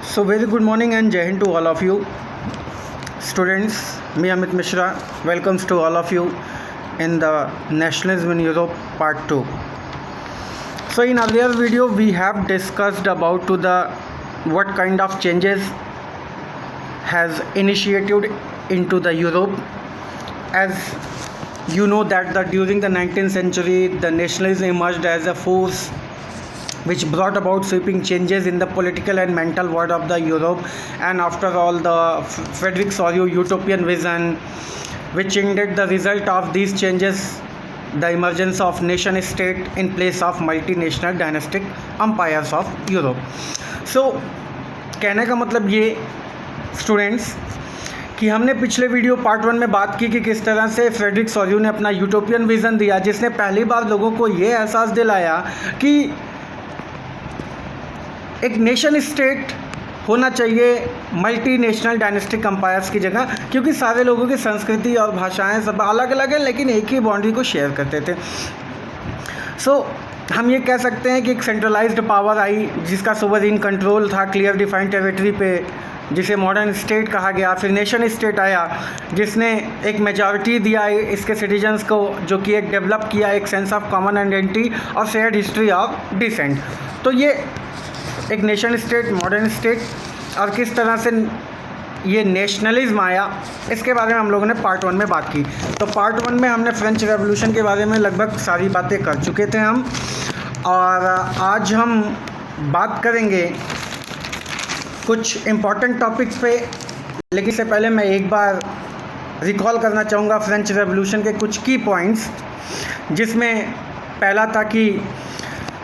So very good morning and Jai Hind to all of you. Students, me Amit Mishra welcomes to all of you in the Nationalism in Europe part 2. So in earlier video we have discussed about to the what kind of changes has initiated into the Europe. As you know that during the 19th century the nationalism emerged as a force which brought about sweeping changes in the political and mental world of the Europe. And after all, the Frederick Sorio utopian vision, which ended the result of these changes, the emergence of nation state in place of multinational dynastic empires of Europe. So कहने का मतलब ये students कि हमने पिछले video part 1 में बात की कि किस तरह से फ्रेडरिक सोरियो ने अपना यूटोपियन विज़न दिया, जिसने पहली बार लोगों को ये एहसास दिलाया कि एक नेशन स्टेट होना चाहिए मल्टी नेशनल डायनेस्टिक एम्पायर्स की जगह, क्योंकि सारे लोगों की संस्कृति और भाषाएं सब अलग अलग हैं लेकिन एक ही बाउंड्री को शेयर करते थे. सो हम ये कह सकते हैं कि एक सेंट्रलाइज्ड पावर आई जिसका सोवरेन कंट्रोल था क्लियर डिफाइंड टेरिटरी पे, जिसे मॉडर्न स्टेट कहा गया. फिर नेशन स्टेट आया जिसने एक मेजॉरिटी दिया इसके सिटीजन्स को, जो कि एक डेवलप किया एक सेंस ऑफ कॉमन आइडेंटिटी और शेयर्ड हिस्ट्री ऑफ डिसेंट. तो ये एक नेशन स्टेट, मॉडर्न स्टेट, और किस तरह से ये नेशनलिज्म आया इसके बारे में हम लोगों ने पार्ट 1 में बात की. तो पार्ट 1 में हमने फ्रेंच रेवोल्यूशन के बारे में लगभग सारी बातें कर चुके थे हम, और आज हम बात करेंगे कुछ इम्पॉर्टेंट टॉपिक्स पे. लेकिन इससे पहले मैं एक बार रिकॉल करना चाहूँगा फ्रेंच रेवोल्यूशन के कुछ की पॉइंट्स, जिसमें पहला था कि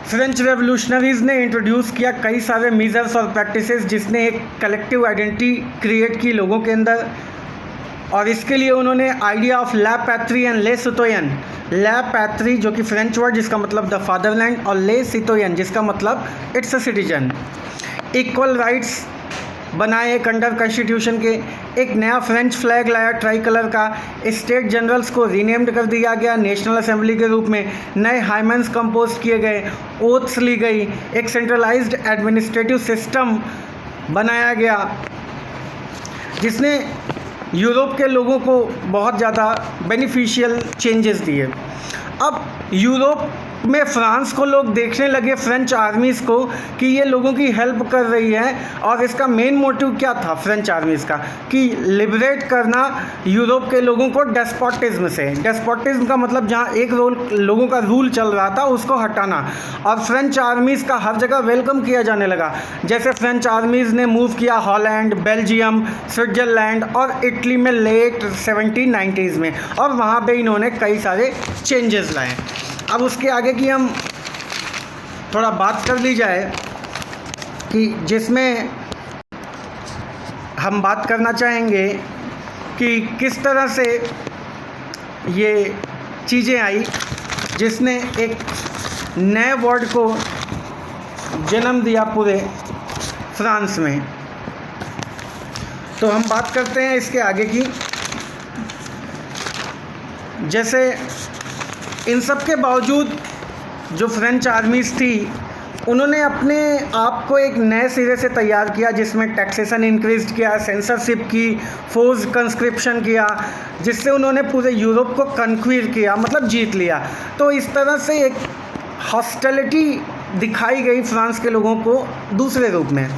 फ्रेंच रेवोल्यूशनरीज़ ने इंट्रोड्यूस किया कई सारे मेजर्स और प्रैक्टिसेस जिसने एक कलेक्टिव आइडेंटिटी क्रिएट की लोगों के अंदर. और इसके लिए उन्होंने आइडिया ऑफ ला पैट्री एंड ले सिटोयन, ला पैट्री जो कि फ्रेंच वर्ड जिसका मतलब द फादरलैंड, और ले सिटोयन जिसका मतलब it's a citizen, equal rights बनाए एक अंडर कॉन्स्टिट्यूशन के. एक नया फ्रेंच फ्लैग लाया ट्राई कलर का. स्टेट जनरल्स को रीनेम्ड कर दिया गया नेशनल असेंबली के रूप में. नए हाइमन्स कंपोज किए गए, ओथ्स ली गई. एक सेंट्रलाइज्ड एडमिनिस्ट्रेटिव सिस्टम बनाया गया जिसने यूरोप के लोगों को बहुत ज़्यादा बेनिफिशियल चेंजेस दिए. अब यूरोप में फ्रांस को लोग देखने लगे, फ्रेंच आर्मीज़ को, कि ये लोगों की हेल्प कर रही है. और इसका मेन मोटिव क्या था फ्रेंच आर्मीज़ का, कि लिबरेट करना यूरोप के लोगों को डेस्पोटिज्म से. डेस्पोटिज्म का मतलब जहाँ एक लोगों का रूल चल रहा था उसको हटाना. और फ्रेंच आर्मीज़ का हर जगह वेलकम किया जाने लगा. जैसे फ्रेंच आर्मीज़ ने मूव किया हॉलैंड, बेल्जियम, स्विट्ज़रलैंड और इटली में लेट 1790s में, और वहाँ पे इन्होंने कई सारे चेंजेस लाए. अब उसके आगे की हम थोड़ा बात कर ली जाए कि जिसमें हम बात करना चाहेंगे कि किस तरह से ये चीज़ें आई जिसने एक नए वर्ड को जन्म दिया पूरे फ्रांस में. तो हम बात करते हैं इसके आगे की. जैसे इन सब के बावजूद जो फ्रेंच आर्मीज़ थी उन्होंने अपने आप को एक नए सिरे से तैयार किया, जिसमें टैक्सेशन इंक्रीज किया, सेंसरशिप की, फोर्स कंस्क्रिप्शन किया, जिससे उन्होंने पूरे यूरोप को कन्क्वीर किया, मतलब जीत लिया. तो इस तरह से एक हॉस्टिलिटी दिखाई गई फ्रांस के लोगों को दूसरे रूप में.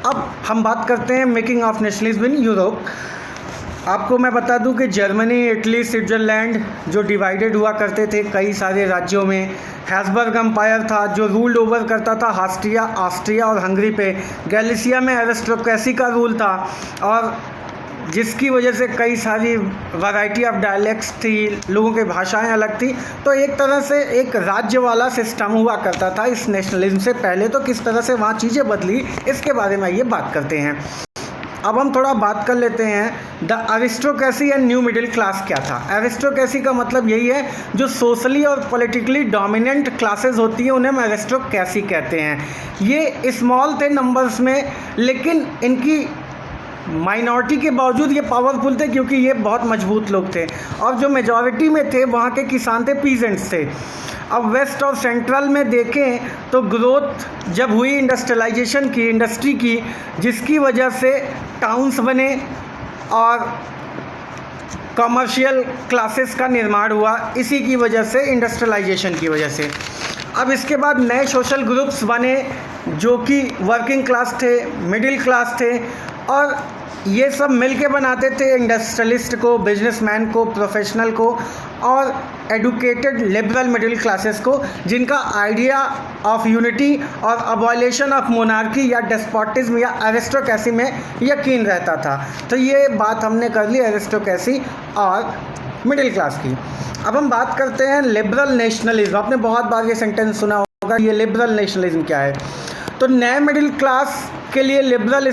अब हम बात करते हैं making of nationalism in Europe. आपको मैं बता दूं कि जर्मनी, इटली, स्विट्ज़रलैंड जो डिवाइडेड हुआ करते थे कई सारे राज्यों में. हैब्सबर्ग एम्पायर था जो रूल्ड ओवर करता था ऑस्ट्रिया और हंगरी पे. गैलिसिया में एरिस्टोक्रेसी का रूल था, और जिसकी वजह से कई सारी वैरायटी ऑफ डायलेक्ट्स थी, लोगों की भाषाएं अलग थी. तो एक तरह से एक राज्य वाला सिस्टम हुआ करता था इस नेशनलिज्म से पहले. तो किस तरह से वहाँ चीज़ें बदली इसके बारे में ये बात करते हैं. अब हम थोड़ा बात कर लेते हैं the aristocracy and new middle class क्या था. अरिस्टोक्रेसी का मतलब यही है जो सोशली और पॉलिटिकली डोमिनेंट क्लासेस होती हैं उन्हें हम अरिस्टोक्रेसी कहते हैं. ये स्मॉल थे नंबर्स में, लेकिन इनकी माइनॉरिटी के बावजूद ये पावरफुल थे क्योंकि ये बहुत मजबूत लोग थे, और जो मेजॉरिटी में थे वहाँ के किसान थे, पीजेंट्स थे। अब वेस्ट और सेंट्रल में देखें तो ग्रोथ जब हुई इंडस्ट्रियलाइजेशन की, इंडस्ट्री की, जिसकी वजह से टाउन्स बने और कमर्शियल क्लासेस का निर्माण हुआ, इसी की वजह से, इंडस्ट्रियलाइजेशन की वजह से। अब इसके बाद नए सोशल ग्रुप्स बने जो कि वर्किंग क्लास थे, मिडिल क्लास थे, और ये सब मिलके बनाते थे इंडस्ट्रियलिस्ट को, बिजनेसमैन को, प्रोफेशनल को और एडुकेटेड लिबरल मिडिल क्लासेस को, जिनका आइडिया ऑफ यूनिटी और अबॉलिशन ऑफ मोनार्की या डेस्पोटिज्म या एरिस्टोक्रेसी में यकीन रहता था। तो ये बात हमने कर ली एरिस्टोक्रेसी और मिडिल क्लास की। अब हम बात करते हैं लिबरल नेशनलिज्म। आपने बहुत बार ये सेंटेंस सुना होगा, ये लिबरल नेशनलिज्म क्या है। तो नए मिडिल क्लास के लिए लिबरल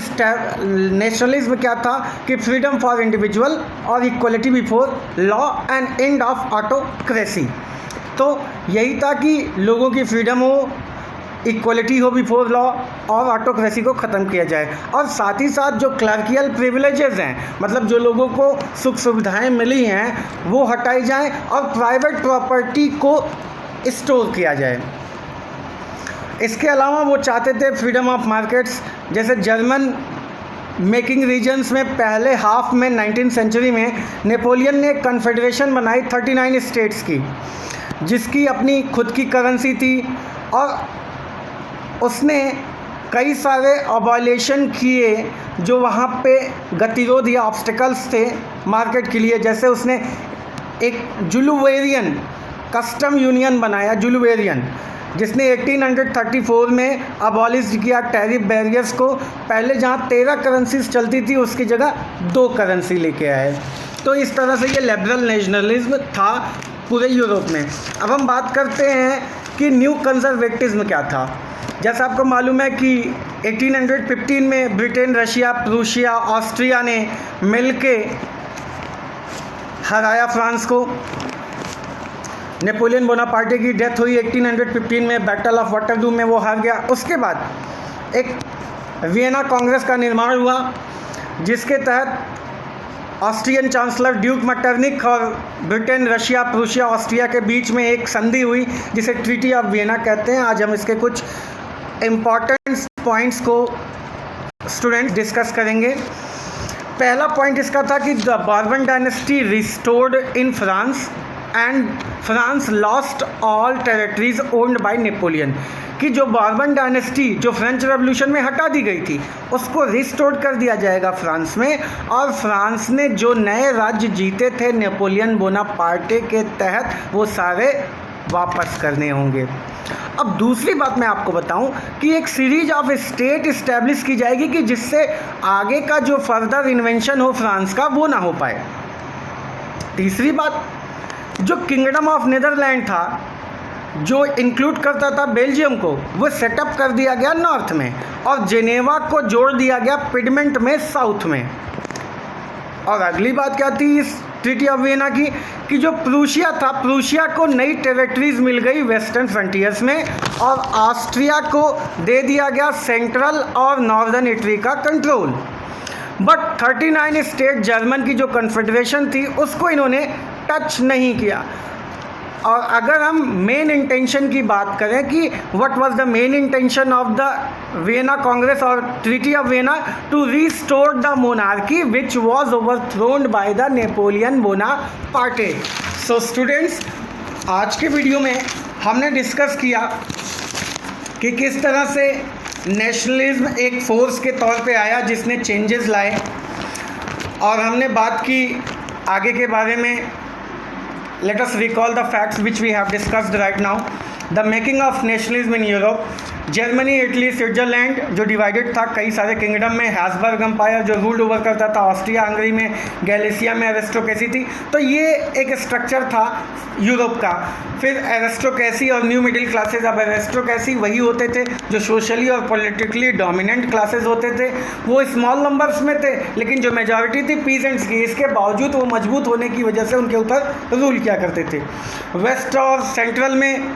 नेशनलिज्म क्या था कि फ्रीडम फॉर इंडिविजुअल और equality before law and end of autocracy. तो यही था कि लोगों की फ्रीडम हो, इक्वलिटी हो बिफोर लॉ, और ऑटोक्रेसी को ख़त्म किया जाए, और साथ ही साथ जो क्लर्कियल प्रिविलेजेस हैं, मतलब जो लोगों को सुख सुविधाएं मिली हैं, वो हटाई जाएं और प्राइवेट प्रॉपर्टी को स्टोर किया जाए। इसके अलावा वो चाहते थे फ्रीडम ऑफ मार्केट्स। जैसे जर्मन मेकिंग रीजन्स में पहले हाफ में 19th सेंचुरी में नेपोलियन ने एक कन्फेडरेशन बनाई 39 स्टेट्स की, जिसकी अपनी खुद की करेंसी थी, और उसने कई सारे अबॉलिशन किए जो वहाँ पे गतिरोध या ऑब्स्टिकल्स थे मार्केट के लिए। जैसे उसने एक जुलुवेरियन कस्टम यूनियन बनाया, जुलुवेरियन, जिसने 1834 में अबॉलिश किया टैरिफ बैरियर्स को। पहले जहाँ 13 करेंसीज चलती थी उसकी जगह 2 करेंसी लेके आए। तो इस तरह से ये लिबरल नेशनलिज्म था पूरे यूरोप में। अब हम बात करते हैं कि न्यू कंजर्वेटिज्म क्या था। जैसा आपको मालूम है कि 1815 में ब्रिटेन, रशिया, प्रूशिया, ऑस्ट्रिया ने मिलके हराया फ्रांस को। नेपोलियन बोनापार्टे की डेथ हुई 1815 में, बैटल ऑफ वाटरलू में वो हार गया। उसके बाद एक वियना कांग्रेस का निर्माण हुआ, जिसके तहत ऑस्ट्रियन चांसलर ड्यूक मेटरनिक और ब्रिटेन, रशिया, प्रूशिया, ऑस्ट्रिया के बीच में एक संधि हुई, जिसे ट्रीटी ऑफ वियना कहते हैं। आज हम इसके कुछ इम्पॉर्टेंट पॉइंट्स को स्टूडेंट्स डिस्कस करेंगे। पहला पॉइंट इसका था कि the Bourbon dynasty restored in France and France lost all territories owned by Napoleon, कि जो बॉर्बन डायनेस्टी जो फ्रेंच रेवोल्यूशन में हटा दी गई थी उसको रिस्टोर कर दिया जाएगा फ्रांस में, और फ्रांस ने जो नए राज्य जीते थे नेपोलियन बोनापार्टे के तहत वो सारे वापस करने होंगे। अब दूसरी बात मैं आपको बताऊं कि एक सीरीज ऑफ स्टेट इस्टेब्लिश की जाएगी कि जिससे आगे का जो फर्दर इन्वेंशन हो फ्रांस का वो ना हो पाए। तीसरी बात, जो किंगडम ऑफ नीदरलैंड था जो इंक्लूड करता था बेल्जियम को, वो सेटअप कर दिया गया नॉर्थ में, और जेनेवा को जोड़ दिया गया पिडमेंट में साउथ में। और अगली बात क्या थी इस ट्रीटी ऑफ वियना की, कि जो प्रूशिया था, प्रूशिया को नई टेरिटरीज मिल गई वेस्टर्न फ्रंटियर्स में, और ऑस्ट्रिया को दे दिया गया सेंट्रल और नॉर्दर्न इटली का कंट्रोल। बट 39 स्टेट जर्मन की जो कन्फेडरेशन थी उसको इन्होंने टच नहीं किया। और अगर हम मेन इंटेंशन की बात करें कि what was the main intention of the Vienna congress और treaty of Vienna, to restore the monarchy which was overthrown by the Napoleon Bonaparte. So students, आज के वीडियो में हमने डिस्कस किया कि किस तरह से नेशनलिज्म एक फोर्स के तौर पे आया जिसने चेंजेस लाए, और हमने बात की आगे के बारे में। Let us recall the facts which we have discussed right now. The making of nationalism in Europe, Germany, Italy, Switzerland जो डिवाइडेड था कई सारे किंगडम में, हैब्सबर्ग एम्पायर जो रूल्ड ओवर करता था, ऑस्ट्रिया हंगरी में, गैलिसिया में एरिस्टोक्रेसी थी। तो ये एक स्ट्रक्चर था यूरोप का। फिर एरिस्टोक्रेसी और न्यू मिडिल क्लासेज। अब एरिस्टोक्रेसी वही होते थे जो सोशली और पॉलिटिकली डोमिनेंट क्लासेज होते थे, वो स्मॉल नंबर्स में थे, लेकिन जो मेजॉरिटी थी पीजेंट्स की, इसके बावजूद वो मजबूत होने की वजह से उनके ऊपर रूल किया करते थे। वेस्ट और सेंट्रल में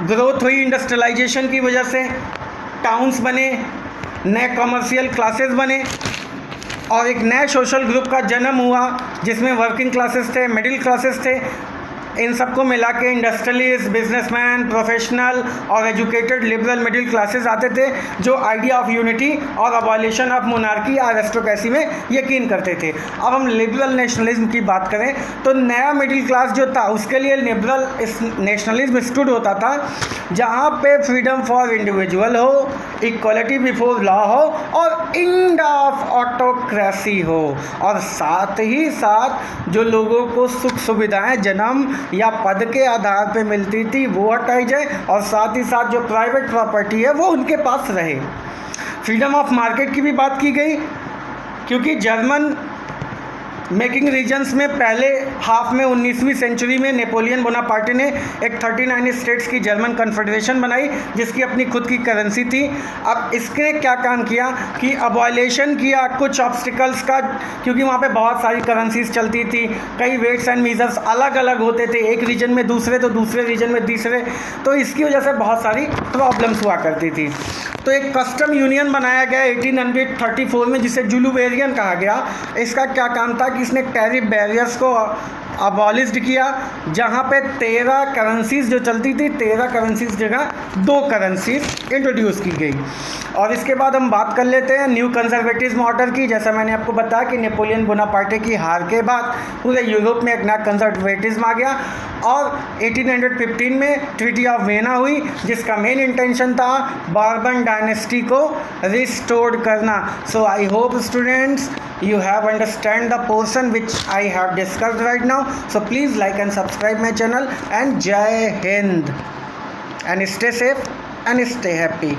ग्रोथ हुई इंडस्ट्रियलाइजेशन की वजह से, टाउन्स बने, नए कमर्शियल क्लासेस बने और एक नए सोशल ग्रुप का जन्म हुआ जिसमें वर्किंग क्लासेस थे, मिडिल क्लासेस थे। इन सबको मिला के इंडस्ट्रियलिस्ट, बिजनेसमैन, प्रोफेशनल और एजुकेटेड लिबरल मिडिल क्लासेस आते थे जो आइडिया ऑफ यूनिटी और अबॉलिशन ऑफ मोनार्की एरिस्टोक्रेसी में यकीन करते थे। अब हम लिबरल नेशनलिज्म की बात करें तो नया मिडिल क्लास जो था उसके लिए लिबरल नेशनलिज्म स्टूड होता था जहाँ पे फ्रीडम फॉर इंडिविजुअल हो, इक्वलिटी बिफोर लॉ हो और एंड ऑफ ऑटोक्रेसी हो, और साथ ही साथ जो लोगों को सुख सुविधाएं जन्म या पद के आधार पे मिलती थी वो हटाई जाए और साथ ही साथ जो प्राइवेट प्रॉपर्टी है वो उनके पास रहे। फ्रीडम ऑफ मार्केट की भी बात की गई क्योंकि जर्मन मेकिंग रीजन्स में पहले हाफ में 19वीं सेंचुरी में नेपोलियन बोनापार्टे ने एक 39 स्टेट्स की जर्मन कन्फेडरेशन बनाई जिसकी अपनी खुद की करेंसी थी। अब इसने क्या काम किया कि अबॉलिशन किया कुछ ऑब्स्टिकल्स का, क्योंकि वहाँ पे बहुत सारी करेंसीज चलती थी, कई वेट्स एंड मीजर्स अलग अलग होते थे, एक रीजन में दूसरे तो दूसरे रीजन में तीसरे, तो इसकी वजह से बहुत सारी प्रॉब्लम्स हुआ करती थी। तो एक कस्टम यूनियन बनाया गया 1834 में जिसे जुलुवेरियन कहा गया। इसका क्या काम था कि इसने टैरिफ बैरियर्स को अबॉलिश्ड किया, जहाँ पे 13 करेंसीज जो चलती थी 13 करेंसीज जगह 2 करेंसीज इंट्रोड्यूस की गई। और इसके बाद हम बात कर लेते हैं न्यू कंजर्वेटिज्म ऑर्डर की। जैसा मैंने आपको बताया कि नेपोलियन बोनापार्टे की हार के बाद पूरे यूरोप में एक नया कंजर्वेटिज्म आ गया और 1815 में ट्रीटी ऑफ वेना हुई जिसका मेन इंटेंशन था बार्बन डायनेस्टी को रिस्टोर्ड करना। So I hope students you have understand the portion which I have discussed right now. So please like and subscribe my channel and Jai Hind and stay safe and stay happy.